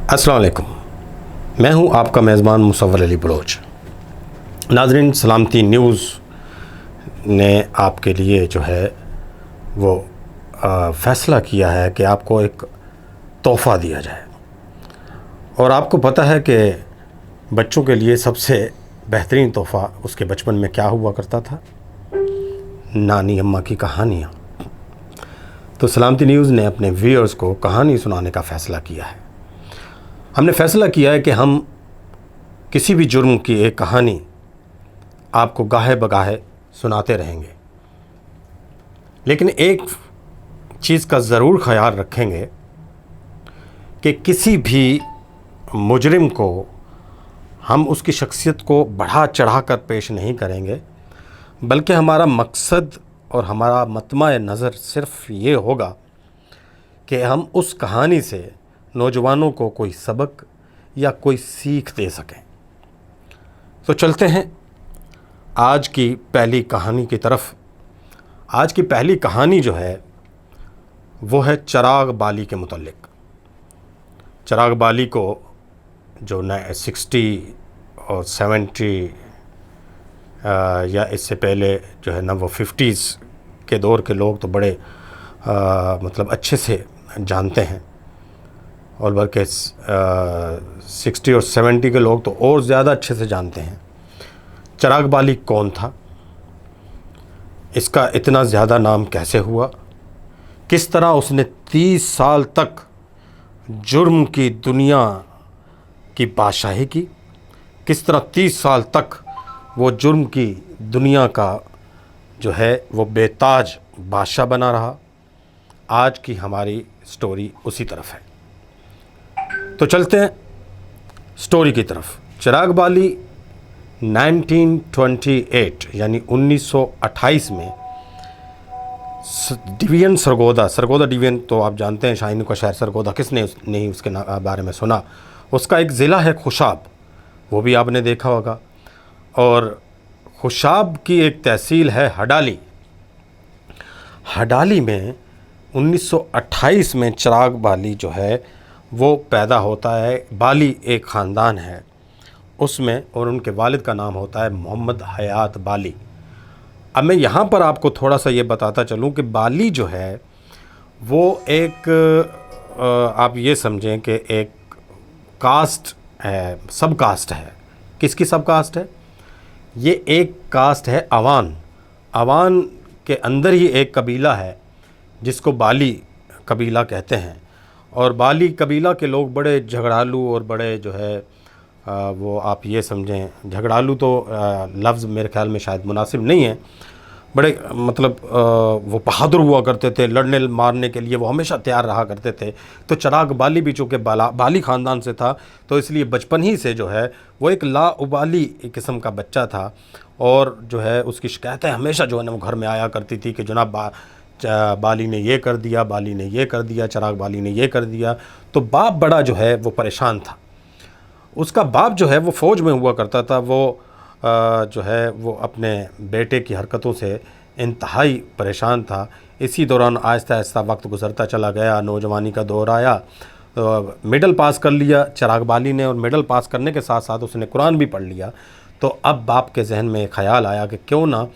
अस्सलाम वालेकुम। मैं हूं आपका मेज़बान मुसव्वर अली बलोच। नाज़रीन, सलामती न्यूज़ ने आपके लिए जो है वो फ़ैसला किया है कि आपको एक तोहफ़ा दिया जाए। और आपको पता है कि बच्चों के लिए सबसे बेहतरीन तोहफ़ा उसके बचपन में क्या हुआ करता था? नानी अम्मा की कहानियाँ। तो सलामती न्यूज़ ने अपने व्यूअर्स को कहानी सुनाने का फ़ैसला किया है। हमने फ़ैसला किया है कि हम किसी भी जुर्म की एक कहानी आपको गाहे बगाहे सुनाते रहेंगे, लेकिन एक चीज़ का ज़रूर ख्याल रखेंगे कि किसी भी मुजरिम को हम उसकी शख्सियत को बढ़ा चढ़ा कर पेश नहीं करेंगे, बल्कि हमारा मकसद और हमारा मतमा नज़र सिर्फ़ ये होगा कि हम उस कहानी से नौजवानों को कोई सबक या कोई सीख दे सकें। तो चलते हैं आज की पहली कहानी की तरफ। आज की पहली कहानी जो है वो है चिराग बाली के मुतल्लिक। चिराग बाली को जो 60 और 70 या इससे पहले जो है ना वो 50s के दौर के लोग तो बड़े मतलब अच्छे से जानते हैं, और बल्कि 60 और 70 के लोग तो और ज़्यादा अच्छे से जानते हैं। चिराग बाली कौन था, इसका इतना ज़्यादा नाम कैसे हुआ, किस तरह उसने 30 साल तक जुर्म की दुनिया की बादशाही की, किस तरह 30 साल तक वो जुर्म की दुनिया का जो है वो बेताज बादशाह बना रहा। आज की हमारी स्टोरी उसी तरफ है। तो चलते हैं स्टोरी की तरफ। चिराग बाली 1928 यानी 1928 में डिवीज़न सरगोदा डिवीज़न तो आप जानते हैं, शाहीनों का शहर सरगोदा, किसने नहीं उसके बारे में सुना। उसका एक ज़िला है खुशाब, वो भी आपने देखा होगा। और खुशाब की एक तहसील है हडाली। हडाली में 1928 में चिराग बाली जो है वो पैदा होता है। बाली एक ख़ानदान है उसमें, और उनके वालिद का नाम होता है मोहम्मद हयात बाली। अब मैं यहाँ पर आपको थोड़ा सा ये बताता चलूँ कि बाली जो है वो एक आप ये समझें कि एक कास्ट है, सब कास्ट है। किसकी सब कास्ट है? ये एक कास्ट है अवान। अवान के अंदर ही एक कबीला है जिसको बाली कबीला कहते हैं। और बाली कबीला के लोग बड़े झगड़ालू और बड़े जो है वो आप ये समझें, झगड़ालू तो लफ्ज़ मेरे ख्याल में शायद मुनासिब नहीं है, बड़े मतलब वो बहादुर हुआ करते थे, लड़ने मारने के लिए वो हमेशा तैयार रहा करते थे। तो चिराग बाली भी चूँकि बाली ख़ानदान से था, तो इसलिए बचपन ही से जो है वो एक लाउबाली किस्म का बच्चा था। और जो है उसकी शिकायतें हमेशा जो है ना वो घर में आया करती थी कि जनाब बाली ने ये कर दिया, बाली ने ये कर दिया, चिराग बाली ने ये कर दिया। तो बाप बड़ा जो है वो परेशान था। उसका बाप जो है वो फ़ौज में हुआ करता था। वो जो है वो अपने बेटे की हरकतों से इंतहाई परेशान था। इसी दौरान आहिस्ता आहिस्ता वक्त गुज़रता चला गया, नौजवानी का दौर आया। तो मिडल पास कर लिया चिराग बाली ने, और मिडल पास करने के साथ साथ उसने कुरान भी पढ़ लिया। तो अब बाप के जहन में ख़याल आया कि क्यों ना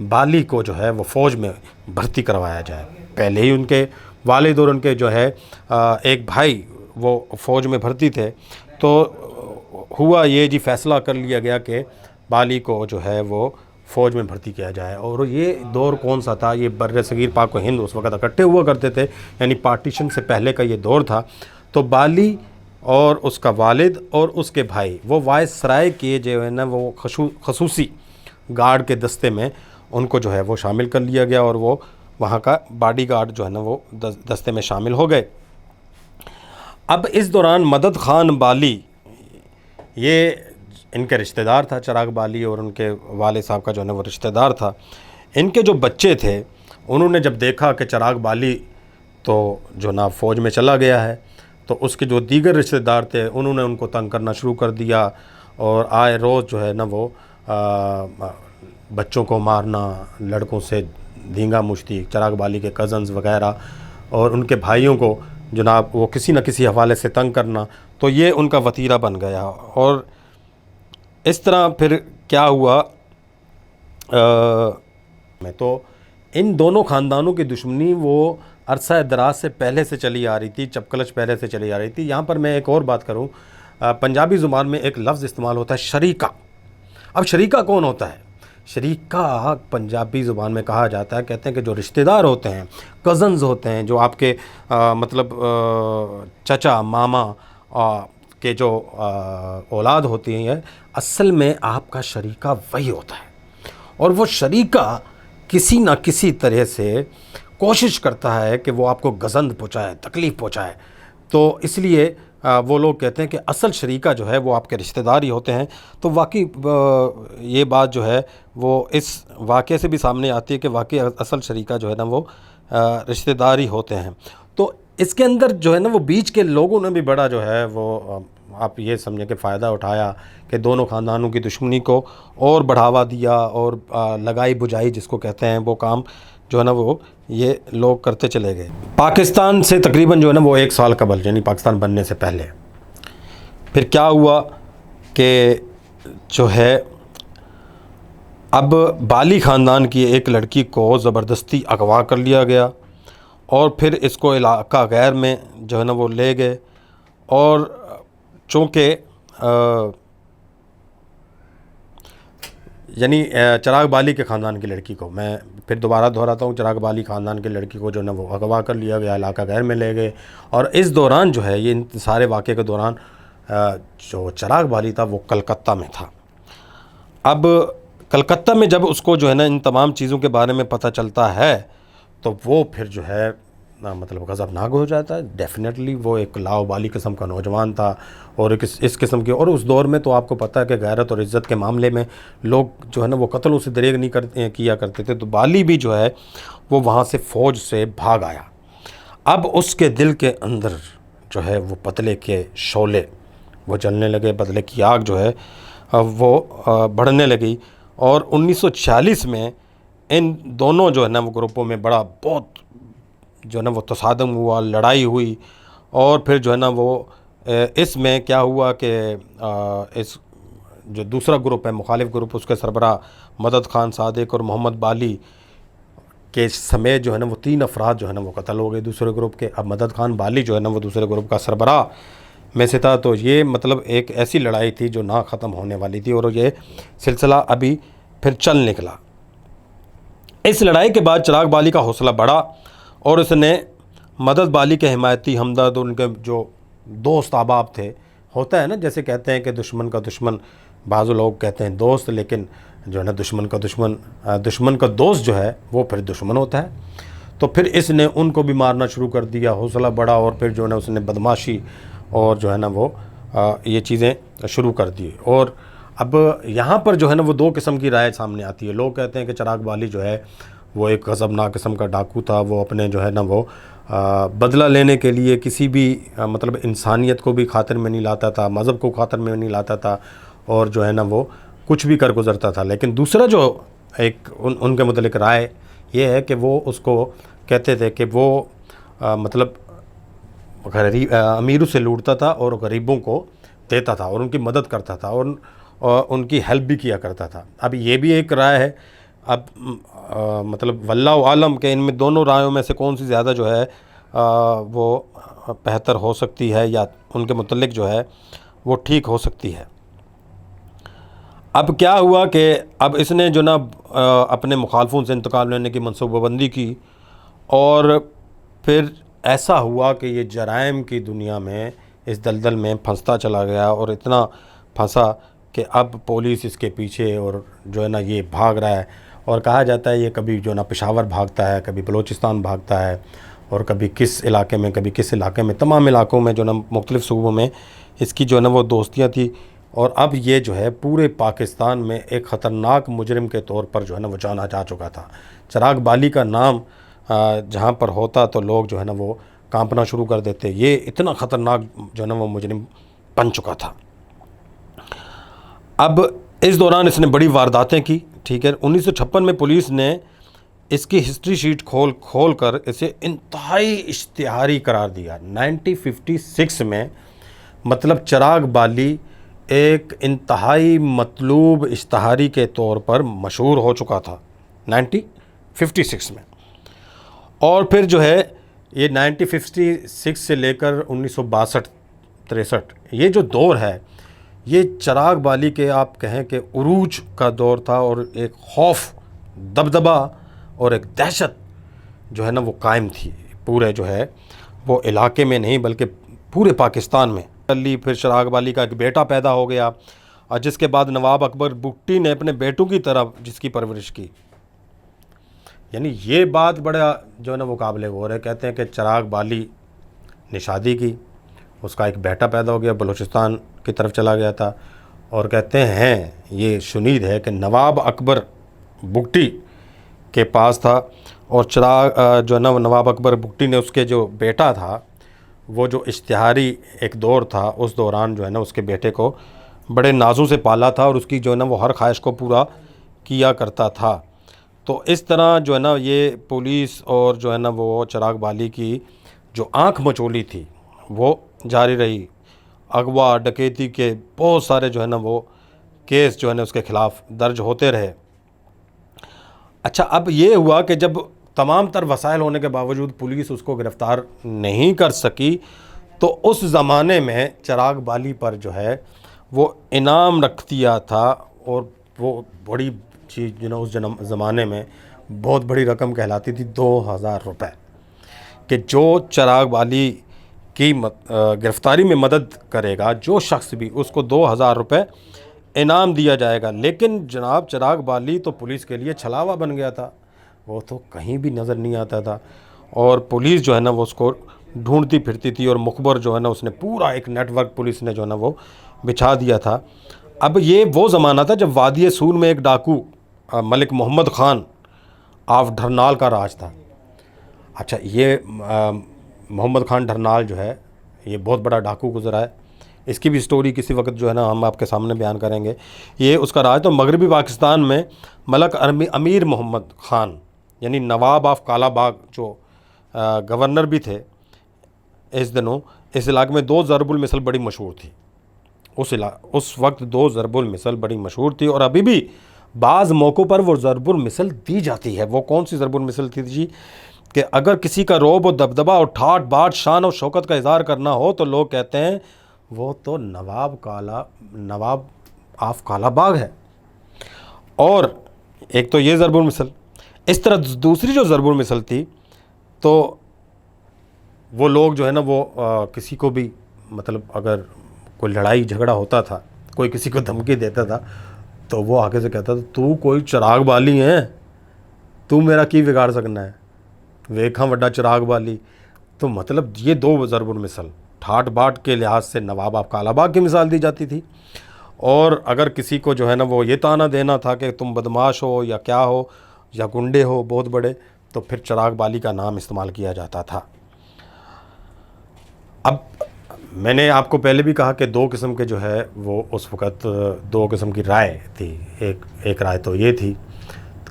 बाली को जो है वो फ़ौज में भर्ती करवाया जाए। पहले ही उनके वालिद और उनके जो है एक भाई वो फ़ौज में भर्ती थे। तो हुआ ये जी, फ़ैसला कर लिया गया कि बाली को जो है वो फ़ौज में भर्ती किया जाए। और ये दौर कौन सा था? ये बर्रे सगीर पाक व हिंद उस वक़्त इकट्ठे हुआ करते थे, यानी पार्टीशन से पहले का ये दौर था। तो बाली और उसका वालिद और उसके भाई वो वायसराय के जो है ना वो खसूसी गार्ड के दस्ते में उनको जो है वो शामिल कर लिया गया, और वो वहाँ का बॉडी गार्ड जो है ना वो दस्ते में शामिल हो गए। अब इस दौरान मदद ख़ान बाली, ये इनके रिश्तेदार था, चिराग बाली और उनके वालिद साहब का जो है ना वो रिश्तेदार था। इनके जो बच्चे थे उन्होंने जब देखा कि चिराग बाली तो जो ना फ़ौज में चला गया है, तो उसके जो दीगर रिश्तेदार थे उन्होंने उनको तंग करना शुरू कर दिया। और आए रोज़ जो है ना वो बच्चों को मारना, लड़कों से धींगा मुश्ती, चिराग बाली के कज़न्स वगैरह और उनके भाइयों को जनाब वो किसी न किसी हवाले से तंग करना, तो ये उनका वतीरा बन गया। और इस तरह फिर क्या हुआ, में तो इन दोनों ख़ानदानों की दुश्मनी वो अरसा दराज से पहले से चली आ रही थी, चपकलच पहले से चली आ रही थी। यहाँ पर मैं एक और बात करूँ, पंजाबी ज़ुबान में एक लफ्ज़ इस्तेमाल होता है शरीका। अब शरीका कौन होता है? शरीका पंजाबी ज़ुबान में कहा जाता है, कहते हैं कि जो रिश्तेदार होते हैं, कज़न्स होते हैं, जो आपके चचा मामा के जो औलाद होती हैं, असल में आपका शरीका वही होता है। और वो शरीका किसी न किसी तरह से कोशिश करता है कि वो आपको गज़ंद पहुँचाए, तकलीफ़ पहुँचाए। तो इसलिए वो लोग कहते हैं कि असल शरीका जो है वो आपके रिश्तेदार ही होते हैं। तो वाकई ये बात जो है वो इस वाक़े से भी सामने आती है कि वाकई असल शरीका जो है ना वो रिश्तेदार ही होते हैं। तो इसके अंदर जो है ना वो बीच के लोगों ने भी बड़ा जो है वो आप ये समझें कि फ़ायदा उठाया कि दोनों ख़ानदानों की दुश्मनी को और बढ़ावा दिया, और लगाई बुझाई जिसको कहते हैं वो काम जो है ना वो ये लोग करते चले गए। पाकिस्तान से तकरीबन जो है ना वो 1 साल कबल, यानी पाकिस्तान बनने से पहले, फिर क्या हुआ कि जो है अब बाली ख़ानदान की एक लड़की को ज़बरदस्ती अगवा कर लिया गया, और फिर इसको इलाका गैर में जो है ना वो ले गए। और चूँकि यानी चिराग बाली के ख़ानदान की लड़की को, मैं फिर दोबारा दोहराता हूँ, चिराग बाली ख़ानदान की लड़की को जो है ना वो अगवा कर लिया गया, इलाका गैर में ले गए। और इस दौरान जो है, ये इन सारे वाक़े के दौरान जो चिराग बाली था वो कलकत्ता में था। अब कलकत्ता में जब उसको जो है ना इन तमाम चीज़ों के बारे में पता चलता है, तो वो फिर जो है मतलब गज़बनाक हो जाता है। डेफ़िनेटली वो एक लाओबाली किस्म का नौजवान था, और इस किस्म के, और उस दौर में तो आपको पता है कि गैरत और इज़्ज़त के मामले में लोग जो है ना वो कत्लों से दरेग नहीं किया करते थे। तो बाली भी जो है वो वहाँ से फ़ौज से भाग आया। अब उसके दिल के अंदर जो है वो बदले के शोले वो जलने लगे, बदले की आग जो है वो बढ़ने लगी। और 1946 में इन दोनों जो है ना वो ग्रुपों में बहुत जो है ना वो तसादम हुआ, लड़ाई हुई। और फिर जो है ना वो इसमें क्या हुआ कि इस जो दूसरा ग्रुप है, मुखालिफ ग्रुप, उसके सरबराह मदद खान सादिक और मोहम्मद बाली के समेत जो है ना वो 3 अफराद जो है ना वो कत्ल हो गए दूसरे ग्रुप के। अब मदद खान बाली जो है ना वो दूसरे ग्रुप का सरबराह में से था। तो ये मतलब एक ऐसी लड़ाई थी जो ना ख़त्म होने वाली थी, और ये सिलसिला अभी फिर चल निकला। इस लड़ाई के बाद चिराग बाली का हौसला बढ़ा, और उसने मदद बाली के हिमायती हमदर्द, उनके जो दोस्त अहबाब थे, होता है ना जैसे कहते हैं कि दुश्मन का दुश्मन, बाज़ लोग कहते हैं दोस्त, लेकिन जो है ना दुश्मन का दोस्त जो है वो फिर दुश्मन होता है। तो फिर इसने उनको भी मारना शुरू कर दिया, हौसला बढ़ा, और फिर जो है ना उसने बदमाशी और जो है ना वो ये चीज़ें शुरू कर दी। और अब यहाँ पर जो है ना वो 2 किस्म की राय सामने आती है। लोग कहते हैं कि चिराग बाली जो है वो एक गज़बनाक किस्म का डाकू था, वो अपने जो है ना वो बदला लेने के लिए किसी भी मतलब इंसानियत को भी खातिर में नहीं लाता था, मज़हब को खातिर में नहीं लाता था, और जो है ना वो कुछ भी कर गुज़रता था। लेकिन दूसरा जो एक उनके मुतल्लिक़ राय ये है कि वो उसको कहते थे कि वो मतलब अमीरों से लूटता था और गरीबों को देता था, और उनकी मदद करता था, और उनकी हेल्प भी किया करता था। अब ये भी एक राय है। अब मतलब वल्लाहु आलम के इनमें दोनों रायों में से कौन सी ज़्यादा जो है वो बेहतर हो सकती है, या उनके मुतल्लिक़ जो है वो ठीक हो सकती है। अब क्या हुआ कि अब इसने जो ना अपने मुखालफों से इंतकाम लेने की मनसूबाबंदी की, और फिर ऐसा हुआ कि ये जराइम की दुनिया में इस दलदल में फंसता चला गया, और इतना फंसा कि अब पुलिस इसके पीछे, और जो है ना ये भाग रहा है। और कहा जाता है ये कभी जो ना पेशावर भागता है, कभी बलूचिस्तान भागता है, और कभी किस इलाके में, कभी किस इलाके में, तमाम इलाकों में जो ना मुख्तलिफ़ सूबों में इसकी जो है ना वो दोस्तियाँ थी। और अब ये जो है पूरे पाकिस्तान में एक ख़तरनाक मुजरिम के तौर पर जो है ना वो जाना जा चुका था। चिराग बाली का नाम जहाँ पर होता तो लोग जो है ना वो कांपना शुरू कर देते। ये इतना ख़तरनाक जो है ना वो मुजरिम बन चुका था। अब इस दौरान इसने बड़ी वारदातें की, ठीक है। 1956 में पुलिस ने इसकी हिस्ट्री शीट खोल खोल कर इसे इंतहाई इश्तिहारी करार दिया। 1956 में मतलब चिराग बाली एक इंतहाई मतलूब इश्तिहारी के तौर पर मशहूर हो चुका था 1956 में। और फिर जो है ये 1956 से लेकर 1962-63 ये जो दौर है, ये चिराग बाली के आप कहें कि उरूज का दौर था, और एक खौफ, दबदबा और एक दहशत जो है ना वो कायम थी पूरे जो है वो इलाके में नहीं बल्कि पूरे पाकिस्तान में। अली फिर चिराग बाली का एक बेटा पैदा हो गया, और जिसके बाद नवाब अकबर भुट्टी ने अपने बेटों की तरह जिसकी परवरिश की। यानी ये बात बड़ा जो है ना वो काबिल गौर है। कहते हैं कि चिराग बाली ने शादी की, उसका एक बेटा पैदा हो गया, बलूचिस्तान की तरफ चला गया था, और कहते हैं ये शुनीद है कि नवाब अकबर भुट्टी के पास था, और चिराग जो है ना नवाब अकबर भुट्टी ने उसके जो बेटा था वो जो इश्तिहारी एक दौर था उस दौरान जो है ना उसके बेटे को बड़े नाजों से पाला था, और उसकी जो है ना वो हर ख्वाहिश को पूरा किया करता था। तो इस तरह जो है ना ये पुलिस और जो है ना वो चिराग बाली की जो आंख मचोली थी वो जारी रही। अगवा डकैती के बहुत सारे जो है ना वो केस जो है ना उसके ख़िलाफ़ दर्ज होते रहे। अच्छा, अब ये हुआ कि जब तमाम तर वसाइल होने के बावजूद पुलिस उसको गिरफ़्तार नहीं कर सकी, तो उस ज़माने में चिराग बाली पर जो है वो इनाम रख दिया था, और वो बड़ी चीज़ जो ना उस ज़माने में बहुत बड़ी रकम कहलाती थी, 2000 रुपये, कि जो चिराग बाली की गिरफ़्तारी में मदद करेगा जो शख्स भी, उसको 2000 रुपये इनाम दिया जाएगा। लेकिन जनाब चिराग बाली तो पुलिस के लिए छलावा बन गया था, वो तो कहीं भी नज़र नहीं आता था, और पुलिस जो है ना वो उसको ढूंढती फिरती थी, और मुखबर जो है ना उसने पूरा एक नेटवर्क पुलिस ने जो है ना वो बिछा दिया था। अब ये वो ज़माना था जब वादी सूर में एक डाकू मलिक मोहम्मद ख़ान ऑफ ढरनाल का राज था। अच्छा, ये मोहम्मद ख़ान ढरनाल जो है ये बहुत बड़ा डाकू गुजरा है, इसकी भी स्टोरी किसी वक्त जो है ना हम आपके सामने बयान करेंगे। ये उसका राज तो मगरबी पाकिस्तान में मलक अमीर मोहम्मद ख़ान यानी नवाब ऑफ कालाबाग जो गवर्नर भी थे इस दिनों, इस इलाके में 2 ज़रबुल मिसल बड़ी मशहूर थी। उस वक्त 2 ज़रबुल मिसल बड़ी मशहूर थी, और अभी भी बाज़ मौक़ों पर वो ज़रबुल मिसल दी जाती है। वो कौन सी ज़रबुल मिसल थी जी? कि अगर किसी का रौब और दबदबा और ठाट बाट शान और शौकत का इज़हार करना हो तो लोग कहते हैं वो तो नवाब ऑफ कालाबाग है। और एक तो ये ज़रबुल मिसल, इस तरह दूसरी जो ज़रबुल मिसल थी, तो वो लोग जो है ना वो किसी को भी मतलब अगर कोई लड़ाई झगड़ा होता था, कोई किसी को धमकी देता था, तो वो आगे से कहता था तू कोई चिराग बाली है, तू मेरा की बिगाड़ सकना है, वेखा वड्डा चिराग बाली। तो मतलब ये 2 ज़रबुल मिसल ठाट बाट के लिहाज से नवाब ऑफ कालाबाग की मिसाल दी जाती थी, और अगर किसी को जो है ना वो ये ताना देना था कि तुम बदमाश हो या क्या हो या गुंडे हो बहुत बड़े, तो फिर चिराग बाली का नाम इस्तेमाल किया जाता था। अब मैंने आपको पहले भी कहा कि 2 किस्म के जो है वो उस वक़्त 2 किस्म की राय थी। एक राय तो ये थी,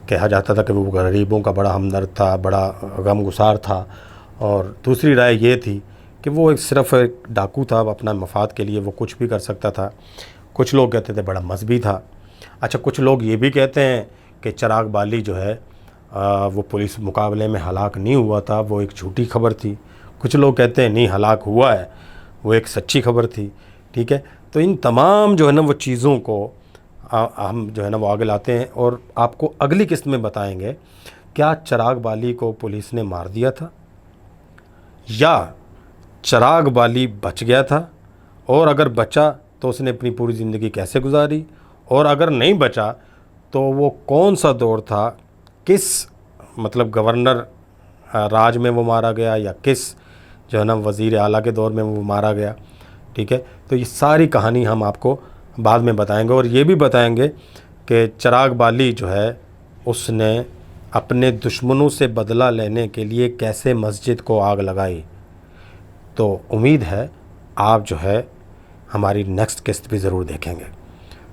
कहा जाता था कि वो गरीबों का बड़ा हमदर्द था, बड़ा गमगुसार था, और दूसरी राय ये थी कि वो सिर्फ़ एक डाकू था, अपना मफाद के लिए वो कुछ भी कर सकता था। कुछ लोग कहते थे बड़ा मजहबी था। अच्छा, कुछ लोग ये भी कहते हैं कि चिराग बाली जो है वो पुलिस मुकाबले में हलाक नहीं हुआ था, वो एक झूठी खबर थी। कुछ लोग कहते हैं नहीं, हलाक हुआ है, वो एक सच्ची खबर थी। ठीक है, तो इन तमाम जो है ना वो चीज़ों को हम जो है ना वो आगे लाते हैं, और आपको अगली किस्त में बताएंगे क्या चिराग बाली को पुलिस ने मार दिया था या चिराग बाली बच गया था, और अगर बचा तो उसने अपनी पूरी ज़िंदगी कैसे गुजारी, और अगर नहीं बचा तो वो कौन सा दौर था, किस मतलब गवर्नर राज में वो मारा गया, या किस जो है ना वज़ीर आला के दौर में वो मारा गया। ठीक है, तो ये सारी कहानी हम आपको बाद में बताएंगे, और ये भी बताएंगे कि चिराग बाली जो है उसने अपने दुश्मनों से बदला लेने के लिए कैसे मस्जिद को आग लगाई। तो उम्मीद है आप जो है हमारी नेक्स्ट किस्त भी ज़रूर देखेंगे।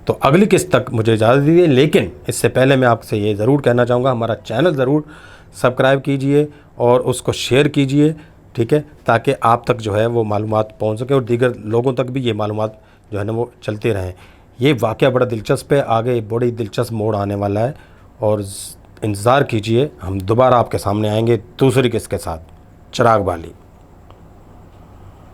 तो अगली किस्त तक मुझे इजाज़त दीजिए, लेकिन इससे पहले मैं आपसे ये ज़रूर कहना चाहूँगा, हमारा चैनल ज़रूर सब्सक्राइब कीजिए और उसको शेयर कीजिए, ठीक है, ताकि आप तक जो है वो मालूमात पहुँच सके और दीगर लोगों तक भी ये मालूमात जो है ना वो चलते रहें। ये वाक़या बड़ा दिलचस्प है, आगे बड़ी दिलचस्प मोड़ आने वाला है और इंतज़ार कीजिए, हम दोबारा आपके सामने आएंगे दूसरी किस्त के साथ। चिराग बाली।